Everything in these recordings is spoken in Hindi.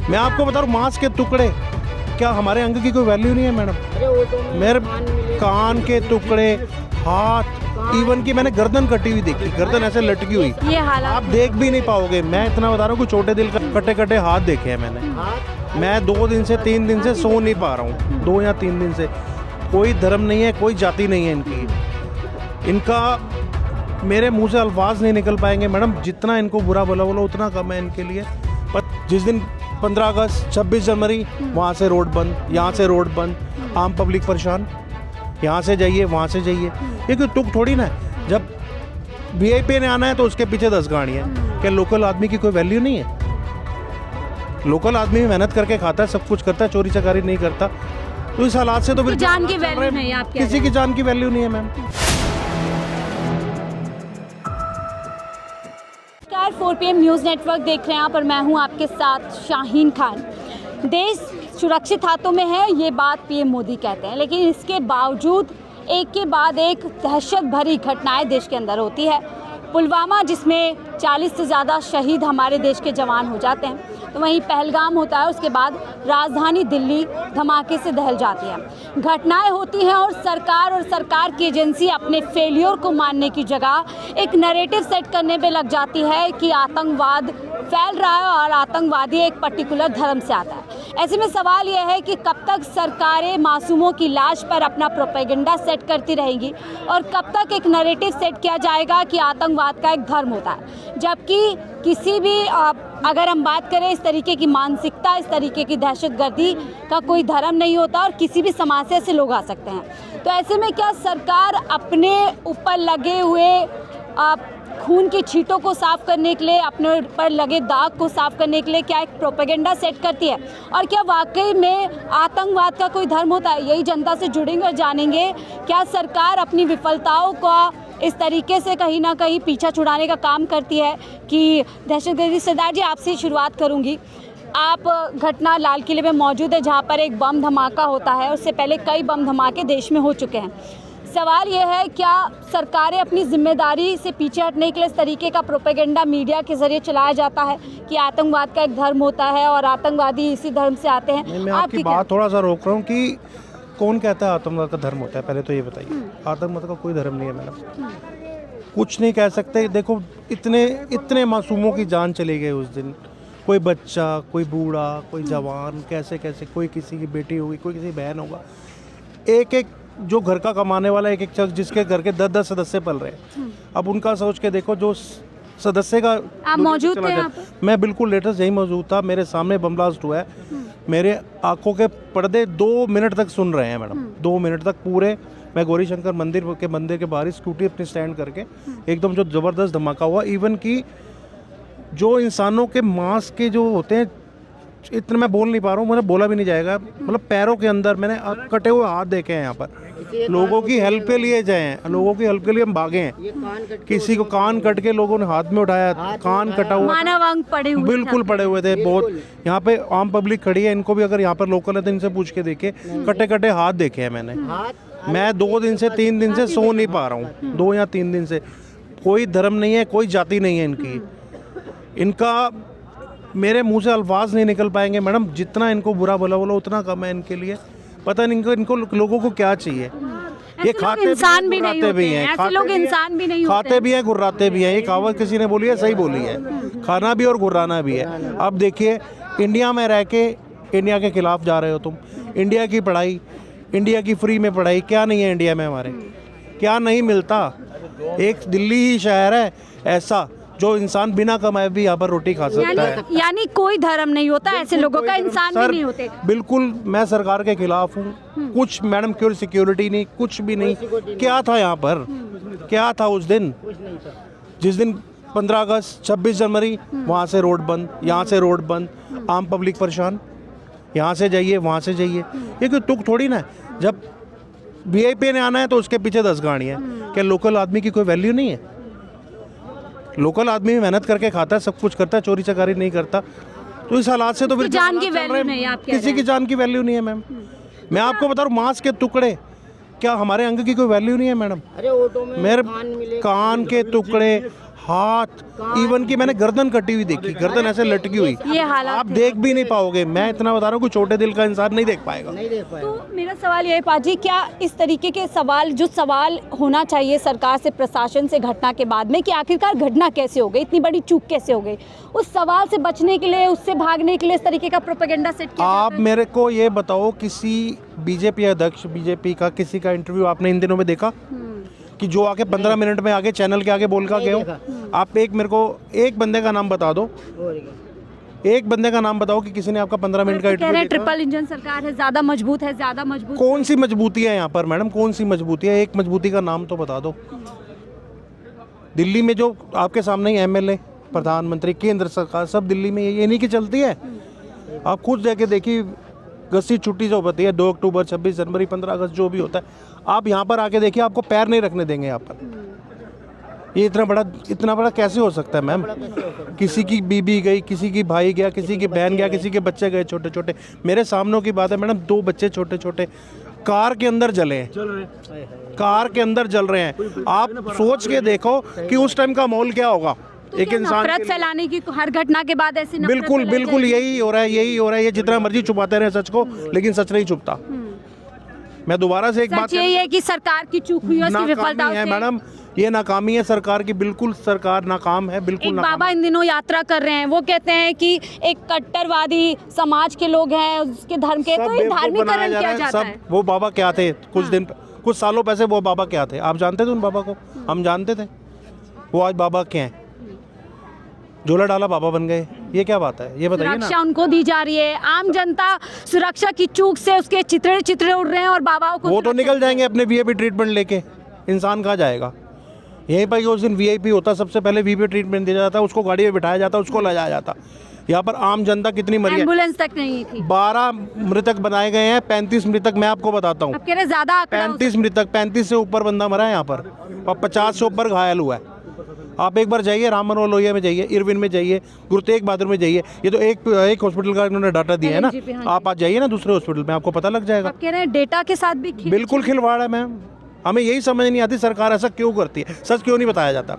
मैं आपको बता रहा हूँ, मांस के टुकड़े, क्या हमारे अंग की कोई वैल्यू नहीं है मैडम? मेरे कान के टुकड़े, हाथ, इवन कि मैंने गर्दन कटी हुई देखी, गर्दन ऐसे लटकी हुई, ये हालात आप देख भी नहीं पाओगे। मैं इतना बता रहा हूँ कि छोटे दिल का कटे कटे हाथ देखे हैं मैंने। मैं 2 दिन से 3 दिन से सो नहीं पा रहा हूँ, 2 या 3 दिन से। कोई धर्म नहीं है, कोई जाति नहीं है इनका मेरे मुंह से अल्फाज नहीं निकल पाएंगे मैडम। जितना इनको बुरा बोला उतना कम है इनके लिए। पर जिस दिन 15 अगस्त 26 जनवरी वहाँ से रोड बंद, यहाँ से रोड बंद, आम पब्लिक परेशान, यहाँ से जाइए वहाँ से जाइए। ये कोई तुक थोड़ी ना है। जब वीआईपी ने आना है तो उसके पीछे 10 गाड़ियाँ। क्या लोकल आदमी की कोई वैल्यू नहीं है? लोकल आदमी मेहनत करके खाता है, सब कुछ करता है, चोरी चकारी नहीं करता। तो इस हालात से तो फिर जान की वैल्यू नहीं है, आप कह रहे किसी की जान की वैल्यू नहीं है मैम। 4 PM न्यूज़ नेटवर्क देख रहे हैं आप और मैं हूं आपके साथ शाहीन खान। देश सुरक्षित हाथों में है, ये बात PM मोदी कहते हैं, लेकिन इसके बावजूद एक के बाद एक दहशत भरी घटनाएं देश के अंदर होती है। पुलवामा, जिसमें 40 से ज़्यादा शहीद हमारे देश के जवान हो जाते हैं, तो वहीं पहलगाम होता है, उसके बाद राजधानी दिल्ली धमाके से दहल जाती है। घटनाएं होती हैं और सरकार की एजेंसी अपने फेलियर को मानने की जगह एक नैरेटिव सेट करने पे लग जाती है कि आतंकवाद फैल रहा है और आतंकवादी एक पर्टिकुलर धर्म से आता है। ऐसे में सवाल यह है कि कब तक सरकारें मासूमों की लाश पर अपना प्रोपेगेंडा सेट करती रहेंगी और कब तक एक नैरेटिव सेट किया जाएगा कि आतंकवाद का एक धर्म होता है, जबकि किसी भी अगर हम बात करें इस तरीके की मानसिकता, इस तरीके की दहशतगर्दी का कोई धर्म नहीं होता और किसी भी समाज से ऐसे लोग आ सकते हैं। तो ऐसे में क्या सरकार अपने ऊपर लगे हुए खून की छींटों को साफ करने के लिए, अपने ऊपर लगे दाग को साफ करने के लिए क्या एक प्रोपेगेंडा सेट करती है? और क्या वाकई में आतंकवाद का कोई धर्म होता है? यही जनता से जुड़ेंगे और जानेंगे क्या सरकार अपनी विफलताओं का इस तरीके से कहीं ना कहीं पीछा छुड़ाने का काम करती है कि दहशतगर्दी। सरदार जी, आपसे ही शुरुआत करूंगी। आप घटना लाल किले में मौजूद है जहां पर एक बम धमाका होता है, उससे पहले कई बम धमाके देश में हो चुके हैं। सवाल यह है, क्या सरकारें अपनी जिम्मेदारी से पीछे हटने के लिए इस तरीके का प्रोपेगेंडा मीडिया के जरिए चलाया जाता है कि आतंकवाद का एक धर्म होता है और आतंकवादी इसी धर्म से आते हैं? मैं आपकी बात थोड़ा सा रोक रहा हूँ कि कौन कहता है आतंकवाद का धर्म होता है? पहले तो ये बताइए। आतंकवाद का कोई धर्म नहीं है मैडम, कुछ नहीं कह सकते। देखो, इतने मासूमों की जान चली गई उस दिन। कोई बच्चा, कोई बूढ़ा, कोई जवान, कैसे कैसे, कोई किसी की बेटी होगी, कोई किसी बहन होगा। एक जो घर का कमाने वाला एक शख्स, जिसके घर के 10-10 सदस्य पल रहे हैं, अब उनका सोच के देखो। जो सदस्य का आप मौजूद थे यहाँ पे? मैं बिल्कुल लेटेस्ट यही मौजूद था। मेरे सामने बम ब्लास्ट हुआ है, मेरे आंखों के पर्दे 2 मिनट तक सुन रहे हैं मैडम। 2 मिनट तक पूरे। मैं गौरी शंकर मंदिर के बाहर स्कूटी अपनी स्टैंड करके, एकदम जो ज़बरदस्त धमाका हुआ। इवन कि जो इंसानों के मांस के जो होते हैं, इतना मैं बोल नहीं पा रहा हूँ, मुझे बोला भी नहीं जाएगा। मतलब पैरों के अंदर मैंने कटे हुए हाथ देखे हैं यहाँ पर। लोगों की हेल्प के लिए जाए हैं, लोगों की हेल्प के लिए हम भागे हैं। किसी को कान कट के लोगों ने हाथ में उठाया, कान कटा हुआ, मानव अंग पड़े हुए, बिल्कुल पड़े हुए थे बहुत। यहाँ पे आम पब्लिक खड़ी है, इनको भी अगर यहाँ पर लोकल है तो इनसे पूछ के देखे, कटे कटे हाथ देखे हैं मैंने। मैं 2 दिन से 3 दिन से सो नहीं पा रहा हूँ, 2 या 3 दिन से। कोई धर्म नहीं है, कोई जाति नहीं है इनका मेरे मुंह से अल्फाज नहीं निकल पाएंगे मैडम। जितना इनको बुरा बोला उतना कम है इनके लिए। पता नहीं इनको लोगों को क्या चाहिए। ये खाते इंसान भी नहीं होते हैं, ऐसे लोग इंसान भी नहीं होते, खाते भी हैं, गुर्राते भी हैं। ये कहावत किसी ने बोली है, सही बोली है। खाना भी और गुर्राना भी है। अब देखिए, इंडिया में रह के इंडिया के खिलाफ जा रहे हो तुम। इंडिया की पढ़ाई, इंडिया की फ्री में पढ़ाई, क्या नहीं है इंडिया में हमारे? क्या नहीं मिलता? एक दिल्ली ही शहर है ऐसा जो इंसान बिना कमाए भी यहाँ पर रोटी खा सकता है। यानी कोई धर्म नहीं होता, ऐसे लोगों का इंसान भी नहीं होते। बिल्कुल, मैं सरकार के खिलाफ हूँ। कुछ मैडम क्यों सिक्योरिटी नहीं, कुछ भी नहीं। क्या था यहाँ पर? क्या था उस दिन? जिस दिन 15 अगस्त 26 जनवरी वहाँ से रोड बंद, यहाँ से रोड बंद, आम पब्लिक परेशान, यहाँ से जाइए वहाँ से जाइए। ये कोई तुक थोड़ी ना है। जब वीआईपी ने आना है तो उसके पीछे 10 गाड़ियाँ। क्या लोकल आदमी की कोई वैल्यू नहीं है? लोकल आदमी मेहनत करके खाता है, सब कुछ करता है, चोरी चकारी नहीं करता। तो इस हालात से तो फिर जान की वैल्यू नहीं है, आप कह रहे हैं। किसी की जान की वैल्यू नहीं है मैम। मैं आपको बता रहा हूँ, मांस के टुकड़े, क्या हमारे अंग की कोई वैल्यू नहीं है मैडम? मेरे कान के टुकड़े, हाथ, इवन की मैंने गर्दन कटी हुई देखी, गर्दन ऐसे लटकी हुई। ये हालात आप थे। देख भी नहीं पाओगे, मैं इतना बता रहा हूँ, कोई छोटे दिल का इंसान नहीं देख पाएगा। तो मेरा सवाल ये है पाजी, क्या इस तरीके के सवाल जो सवाल होना चाहिए सरकार से, प्रशासन से घटना के बाद में, कि आखिरकार घटना कैसे हो गई, इतनी बड़ी चूक कैसे हो गई, उस सवाल से बचने के लिए, उससे भागने के लिए इस तरीके का प्रोपेगेंडा सेट किया आप जाता है? मेरे को ये बताओ, किसी बीजेपी अध्यक्ष, बीजेपी का किसी का इंटरव्यू आपने इन दिनों में देखा कि जो आके 15 मिनट में आगे चैनल के आगे बोल का गए हो? आप एक मेरे को एक बंदे का नाम बता दो, एक बंदे का नाम बताओ कि किसी ने आपका 15 मिनट का कह रहे हैं इंटरव्यू देखा? ट्रिपल इंजन सरकार है, ज्यादा मजबूत है, ज्यादा मजबूत। कौन सी मजबूती है यहाँ पर मैडम, कौन सी मजबूती है? एक मजबूती का नाम तो बता दो। दिल्ली में जो आपके सामने ही एमएलए, प्रधानमंत्री, केंद्र सरकार, सब दिल्ली में ये नहीं कि चलती है। आप खुद जाके देखिए, गस्ती छुट्टी जो होती है 2 अक्टूबर, 26 जनवरी, 15 अगस्त, जो भी होता है, आप यहाँ पर आके देखिए, आपको पैर नहीं रखने देंगे यहाँ पर। ये इतना बड़ा कैसे हो सकता है मैम? किसी की बीबी गई, किसी की भाई गया, किसी की बहन गया, किसी के बच्चे गए छोटे छोटे। मेरे सामने की बात है मैडम, 2 बच्चे छोटे छोटे कार के अंदर जले हैं, कार के अंदर जल रहे हैं। आप सोच के देखो कि उस टाइम का माहौल क्या होगा एक क्या इंसान नफरत फैलाने की हर घटना के बाद ऐसी नफरत बिल्कुल फैलाई बिल्कुल जाएगी? यही हो रहा है, यही हो रहा है। ये जितना मर्जी छुपाते रहे सच को, लेकिन सच नहीं छुपता। मैं दोबारा से एक बात, सच यही है कि सरकार की चूक हुई है, उसकी विफलता नाकामी है से। मैडम, ये नाकामी है सरकार की, बिल्कुल सरकार नाकाम है, बिल्कुल एक नाकाम बाबा इन दिनों यात्रा कर रहे हैं, वो कहते हैं कि एक कट्टरवादी समाज के लोग हैं, उसके धर्म के, सब तो ये बेवकूफ धार्मिकरण बनाया जा किया रहा है। जाता सब है। वो बाबा क्या थे, कुछ सालों पहले वो बाबा क्या थे? आप जानते थे उन बाबा को? हम जानते थे। वो आज बाबा क्या हैं? झोला डाला बाबा बन गए। ये क्या बात है? ये बताइए ना। सुरक्षा उनको दी जा रही है, आम जनता सुरक्षा की चूक से उसके चित्रे उड़ रहे हैं और बाबाओं को वो तो निकल जाएंगे अपने वीआईपी ट्रीटमेंट लेके। इंसान कहाँ जाएगा? यहीं पर उस दिन वीआईपी होता, सबसे पहले वीआईपी ट्रीटमेंट दिया जाता, उसको गाड़ी में बिठाया जाता, उसको ले जाया जाता। यहाँ पर आम जनता कितनी मरी है? एम्बुलेंस तक नहीं थी। 12 मृतक बनाए गए हैं, 35 मृतक मैं आपको बताता हूँ। अब कह रहे ज्यादा आंकड़ा हो 35 मृतक, 35 से ऊपर बंदा मरा है यहाँ पर, और 50 से ऊपर घायल हुआ है। आप एक बार जाइए, राम मनोहर लोहिया में जाइए, इरविन में जाइए, गुरु तेग बहादुर में जाइए। ये तो एक हॉस्पिटल का इन्होंने डाटा दिया है ना। LNG पे, हाँ आप आज जाइए ना दूसरे हॉस्पिटल में, आपको पता लग जाएगा। आप कह रहे हैं डेटा के साथ भी बिल्कुल खिलवाड़ है मैम। हमें यही समझ नहीं आती सरकार ऐसा क्यों करती है। सच क्यों नहीं बताया जाता?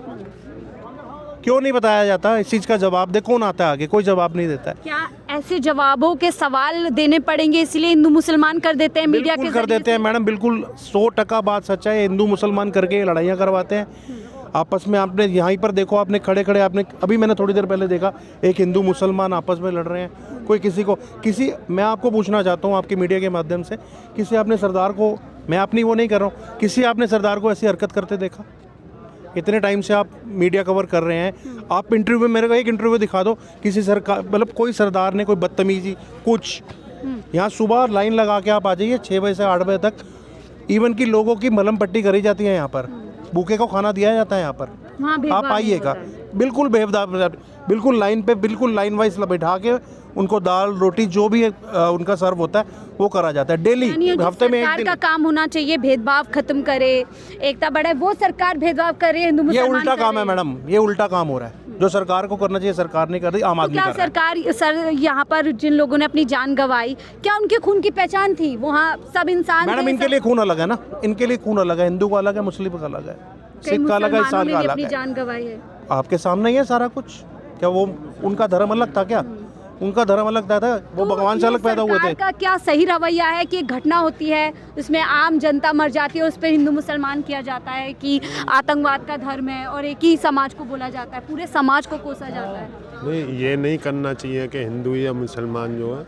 क्यों नहीं बताया जाता? इस चीज़ का जवाब दे, कौन आता है आगे? कोई जवाब नहीं देता है। क्या ऐसे जवाबों के सवाल देने पड़ेंगे, इसलिए हिंदू मुसलमान कर देते हैं मीडिया के बिल्कुल कर देते हैं मैडम, बिल्कुल 100% बात सच है। हिंदू मुसलमान करके लड़ाइयाँ करवाते हैं आपस में। आपने यहाँ पर देखो, आपने खड़े खड़े आपने अभी मैंने थोड़ी देर पहले देखा, एक हिंदू मुसलमान आपस में लड़ रहे हैं। कोई किसी मैं आपको पूछना चाहता हूँ आपकी मीडिया के माध्यम से, किसी आपने सरदार को, मैं अपनी वो नहीं कर रहा हूँ, किसी आपने सरदार को ऐसी हरकत करते देखा? इतने टाइम से आप मीडिया कवर कर रहे हैं, आप इंटरव्यू, मेरे को एक इंटरव्यू दिखा दो किसी सरकार, मतलब कोई सरदार ने कोई बदतमीजी कुछ। यहाँ सुबह लाइन लगा के आप आ जाइए 6 बजे से 8 बजे तक, इवन की लोगों की मलम पट्टी करी जाती है यहाँ पर, भूखे को खाना दिया जाता है यहाँ पर। हाँ, भेदभाव आप आइएगा, बिल्कुल बेहद, बिल्कुल लाइन पे, बिल्कुल लाइन वाइज बैठा के उनको दाल रोटी जो भी उनका सर्व होता है वो करा जाता है डेली, हफ्ते में एक सरकार दिन। का काम होना चाहिए भेदभाव खत्म करे, एकता बढ़ाए, वो सरकार भेदभाव कर रही है, हिंदू ये मुसलमान उल्टा कर काम रहे है हैं। मैडम, ये उल्टा काम हो रहा है। जो सरकार को करना चाहिए सरकार नहीं कर रही, आम तो आदमी क्या कर रहा है। सर यहाँ पर जिन लोगों ने अपनी जान गंवाई, क्या उनके खून की पहचान थी? वहाँ सब इंसान मैडम थे, इनके सब- लिए खून अलग है ना, इनके लिए खून अलग है। हिंदू का अलग है, मुस्लिम का अलग है, कई सिख का अलग है, मुसलमानों ईसाई ने का भी अलग अपनी है। जान गंवाई है। आपके सामने ही है सारा कुछ। क्या वो उनका धर्म अलग था क्या? उनका धर्म अलग था वो तो भगवान से ये अलग पैदा हुए सरकार थे। का क्या सही रवैया है कि एक घटना होती है उसमें आम जनता मर जाती है, उस पर हिंदू मुसलमान किया जाता है कि आतंकवाद का धर्म है और एक ही समाज को बोला जाता है, पूरे समाज को कोसा जाता है? नहीं, ये नहीं करना चाहिए कि हिंदू या मुसलमान जो है,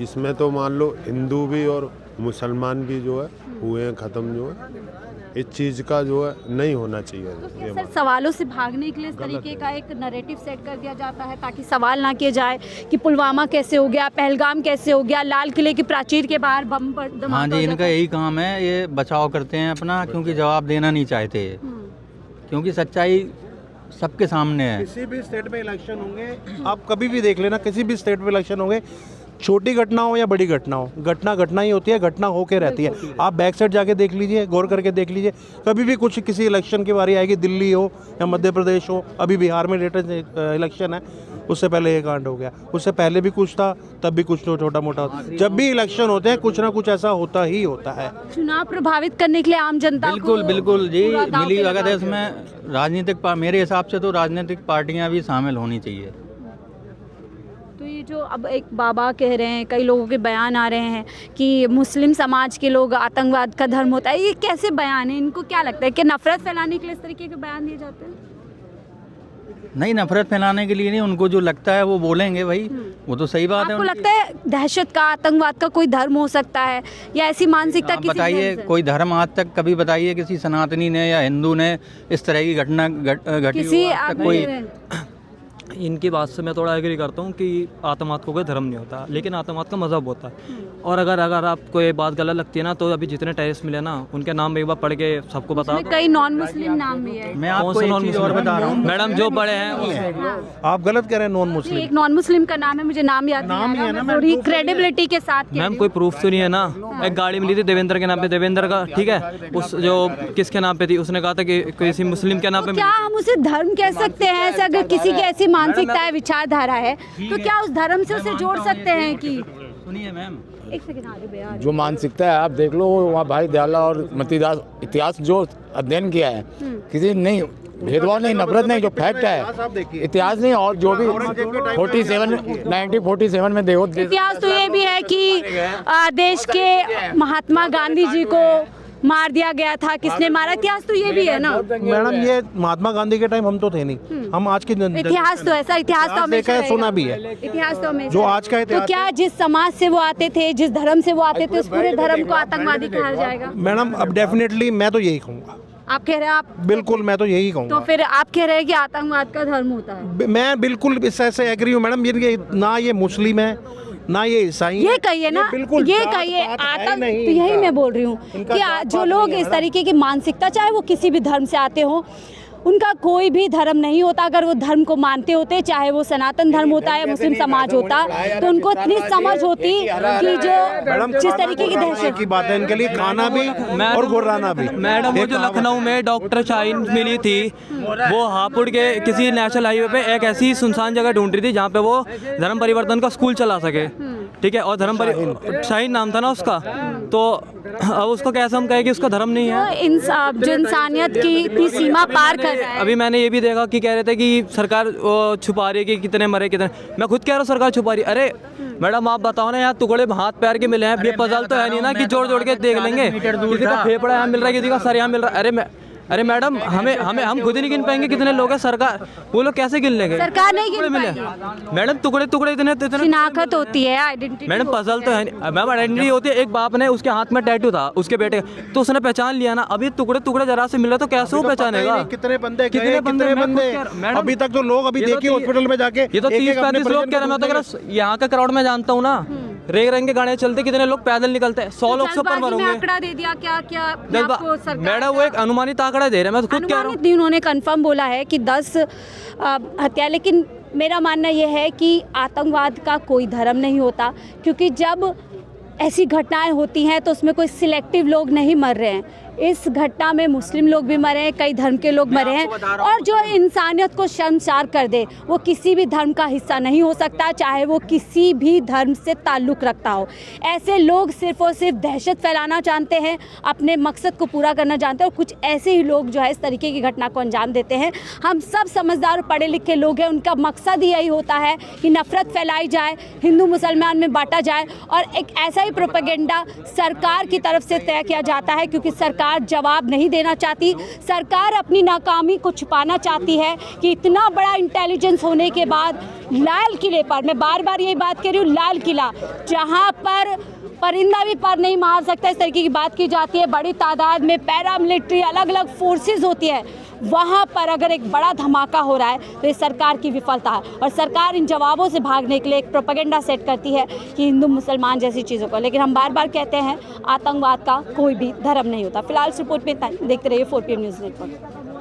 इसमें तो मान लो हिंदू भी और मुसलमान भी जो है हुए हैं ख़त्म, जो है इस चीज़ का जो है नहीं होना चाहिए। तो ये सर सवालों से भागने के लिए इस तरीके का एक नैरेटिव सेट कर दिया जाता है ताकि सवाल ना किए जाए कि पुलवामा कैसे हो गया, पहलगाम कैसे हो गया, लाल किले की प्राचीर के बाहर बम धमाका हाँ हो जी, जाता इनका है। यही काम है, ये बचाव करते हैं अपना, क्योंकि जवाब देना नहीं चाहते, क्योंकि सच्चाई सबके सामने है। किसी भी स्टेट में इलेक्शन होंगे, आप कभी भी देख लेना, किसी भी स्टेट में इलेक्शन होंगे, छोटी घटना हो या बड़ी घटना हो, घटना घटना ही होती है, घटना होके रहती है। आप बैक साइड जाके देख लीजिए, गौर करके देख लीजिए, कभी भी कुछ किसी इलेक्शन की बारी आएगी, दिल्ली हो या मध्य प्रदेश हो, अभी बिहार में लेटेस्ट इलेक्शन है, उससे पहले ये कांड हो गया, उससे पहले भी कुछ था, तब भी कुछ तो छोटा मोटा होता। जब भी इलेक्शन होते हैं कुछ ना कुछ ऐसा होता ही होता है। चुनाव प्रभावित करने के लिए आम जनता बिल्कुल को बिल्कुल जी, पूरा दांव मिली पे भगत लगा है इसमें। मेरे हिसाब से तो राजनीतिक पार्टियां भी शामिल होनी चाहिए। तो ये जो अब एक बाबा कह रहे हैं, कई लोगों के बयान आ रहे हैं कि मुस्लिम समाज के लोग आतंकवाद का धर्म होता है, ये कैसे बयान है? इनको क्या लगता है कि नफरत फैलाने के लिए इस तरीके के बयान दिए जाते हैं? नहीं, नफरत फैलाने के लिए नहीं, उनको जो लगता है वो बोलेंगे भाई, वो तो सही बात है। आपको उनकी। लगता है दहशत का, आतंकवाद का कोई धर्म हो सकता है या ऐसी मानसिकता आप किसी बताइए, धर्म से? कोई धर्म आज तक कभी बताइए किसी सनातनी ने या हिंदू ने इस तरह की घटना घटी किसी हो आज तक कोई? इनकी बात से मैं थोड़ा एग्री करता हूँ कि आतंकवाद को कोई धर्म नहीं होता, लेकिन आतंकवाद का मज़हब होता है। और अगर आपको ये बात गलत लगती है ना, तो अभी जितने टेररिस्ट मिले ना, उनके नाम एक बार पढ़ के सबको बता इसमें कई नॉन मुस्लिम नाम भी है। मैं आपको एक चीज़ और बता रहा हूँ मैडम, जो बड़े हैं आप गलत कह रहे हैं, नॉन मुस्लिम। एक नॉन मुस्लिम का नाम है, मुझे नाम याद नहीं आ रहा, थोड़ी क्रेडिबिलिटी के साथ कह मैम रही कोई प्रूफ तो नहीं है ना। एक गाड़ी मिली थी देवेंद्र के नाम पे, देवेंद्र का, ठीक है, उस जो किसके नाम पे थी, उसने कहा था कि किसी मुस्लिम के नाम पे हूँ। क्या हम उसे धर्म कह सकते हैं? ऐसे अगर किसी की ऐसी मानसिकता है, विचारधारा है, तो क्या उस धर्म से उसे जोड़ सकते हैं कि सुनिए मैम, एक सेकंड आ रहे भैया। जो मानसिकता है आप देख लो, वहाँ भाई दयाला और मतीदास इतिहास जो अध्ययन किया है, किसी नहीं भेदभाव नहीं, नफरत नहीं, जो फैक्ट है इतिहास नहीं। और जो भी 1947 में देखो, इतिहास तो ये भी है कि देश के महात्मा गांधी जी को मार दिया गया था, किसने मारा, इतिहास तो ये भी है ना। मैडम ये महात्मा गांधी के टाइम हम तो थे नहीं, हम आज की इतिहास तो ऐसा, इतिहास तो हमेशा देखा है, रहेगा। सुना भी है। इतिहास तो हमेशा जो आज का तो इतिहास क्या जिस समाज से वो आते थे, जिस धर्म से वो आते थे, उस पूरे धर्म को आतंकवादी कहा जाएगा? मैडम अब डेफिनेटली मैं तो यही कहूँगा, आप कह रहे हैं, आप बिल्कुल मैं तो यही तो कहूँगा। फिर आप कह रहे हैं कि आतंकवाद का धर्म होता है? मैं बिल्कुल इससे से एग्री हूँ मैडम। ये ना ये मुस्लिम है, ना ये ईसाई ये है। कहिए ना, बिल्कुल ये जात कहिए पात है आतंक, नहीं तो यही इनका। मैं बोल रही हूँ इनका कि जात जो पात लोग नहीं है इस ना। तरीके की मानसिकता, चाहे वो किसी भी धर्म से आते हो, उनका कोई भी धर्म नहीं होता। अगर वो धर्म को मानते होते, चाहे वो सनातन धर्म होता है, मुस्लिम समाज होता, तो उनको इतनी समझ होती कि जो जिस तरीके की दहशत की बात है, इनके लिए खाना भी और गुर्राना भी। मैडम, वो जो लखनऊ में डॉक्टर शाहीन मिली थी, वो हापुड़ के किसी नेशनल हाईवे पे एक ऐसी सुनसान जगह ढूंढ रही थी जहाँ पे वो धर्म परिवर्तन का स्कूल चला सके, ठीक है, और शाहीन नाम था ना उसका। तो अब उसको कैसे हम कहें कि उसका धर्म नहीं है? जो इंसानियत की इतनी सीमा पार कर रहा है। अभी मैंने ये भी देखा कि कह रहे थे कि सरकार वो छुपा रही है कि कितने मरे कितने। मैं खुद कह रहा हूँ सरकार छुपा रही है। अरे मैडम आप बताओ ना, यहाँ टुकड़े हाथ पैर के मिले हैं, ये पजल तो है नहीं ना कि जोड़ जोड़ के देख लेंगे। किसी का फेफड़ा यहाँ मिल रहा है, किसी का सर यहाँ मिल रहा है। अरे मैडम, हम खुद ही नहीं गिन पाएंगे कितने लोग हैं। सरकार वो लोग कैसे गिन लेंगे? सरकार नहीं गिन पाएगी। मैडम टुकड़े टुकड़े इतने शिनाख्त होती है, आइडेंटिटी। मैडम पजल तो है नहीं मैम, आइडेंटिटी होती है। एक बाप ने, उसके हाथ में टैटू था उसके बेटे का, तो उसने पहचान लिया ना। अभी टुकड़े टुकड़े जरा से मिल रहा तो कैसे वो पहचानेगा? कितने बंदे कितने गए, बंदे? कितने मैं खुद बंदे कह रहा- मैडम, अभी तक तो लोग अभी ये तो देखिए हॉस्पिटल में जाके ये तो 30-35 लोग कह रहे। मैं तो कह रहा यहाँ का क्राउड में जानता हूँ ना, रेंग रेंग के गाड़ियाँ चलते, कितने लोग पैदल निकलते हैं, 100 लोग से ऊपर जल्दबाजी में मरोगे। आंकड़ा दे दिया क्या क्या आपको सरकार मैडम वो एक अनुमानित आंकड़ा दे रहे हैं, मैं तो खुद कह रहा हूँ। अनुमानित नहीं, उन्होंने कंफर्म बोला है कि 10 हत्या। लेकिन मेरा मानना यह है कि आतंकवाद का कोई धर्म नहीं होता, क्योंकि जब ऐसी घटनाएं होती हैं तो उसमें कोई सिलेक्टिव लोग नहीं मर रहे हैं। इस घटना में मुस्लिम लोग भी मरे हैं, कई धर्म के लोग मरे हैं, और जो इंसानियत को शर्मसार कर दे वो किसी भी धर्म का हिस्सा नहीं हो सकता, चाहे वो किसी भी धर्म से ताल्लुक़ रखता हो। ऐसे लोग सिर्फ और सिर्फ दहशत फैलाना चाहते हैं, अपने मकसद को पूरा करना चाहते हैं, और कुछ ऐसे ही लोग जो है इस तरीके की घटना को अंजाम देते हैं। हम सब समझदार पढ़े लिखे लोग हैं, उनका मकसद ही यही होता है कि नफ़रत फैलाई जाए, हिंदू मुसलमान में बांटा जाए, और एक ऐसा ही प्रोपेगेंडा सरकार की तरफ से तय किया जाता है, क्योंकि सरकार जवाब नहीं देना चाहती। सरकार अपनी नाकामी को छुपाना चाहती है कि इतना बड़ा इंटेलिजेंस होने के बाद लाल किले पर, मैं बार बार यही बात कह रही हूँ, लाल किला जहाँ पर परिंदा भी पर नहीं मार सकता, इस तरीके की बात की जाती है। बड़ी तादाद में पैरामिलिट्री अलग अलग फोर्सेस होती है, वहाँ पर अगर एक बड़ा धमाका हो रहा है तो ये सरकार की विफलता है, और सरकार इन जवाबों से भागने के लिए एक प्रोपेगेंडा सेट करती है कि हिंदू मुसलमान जैसी चीज़ों को। लेकिन हम बार बार कहते हैं आतंकवाद का कोई भी धर्म नहीं होता। फिलहाल इस रिपोर्ट में इतना ही। देखते रहिए 4PM न्यूज़ नेटवर्क।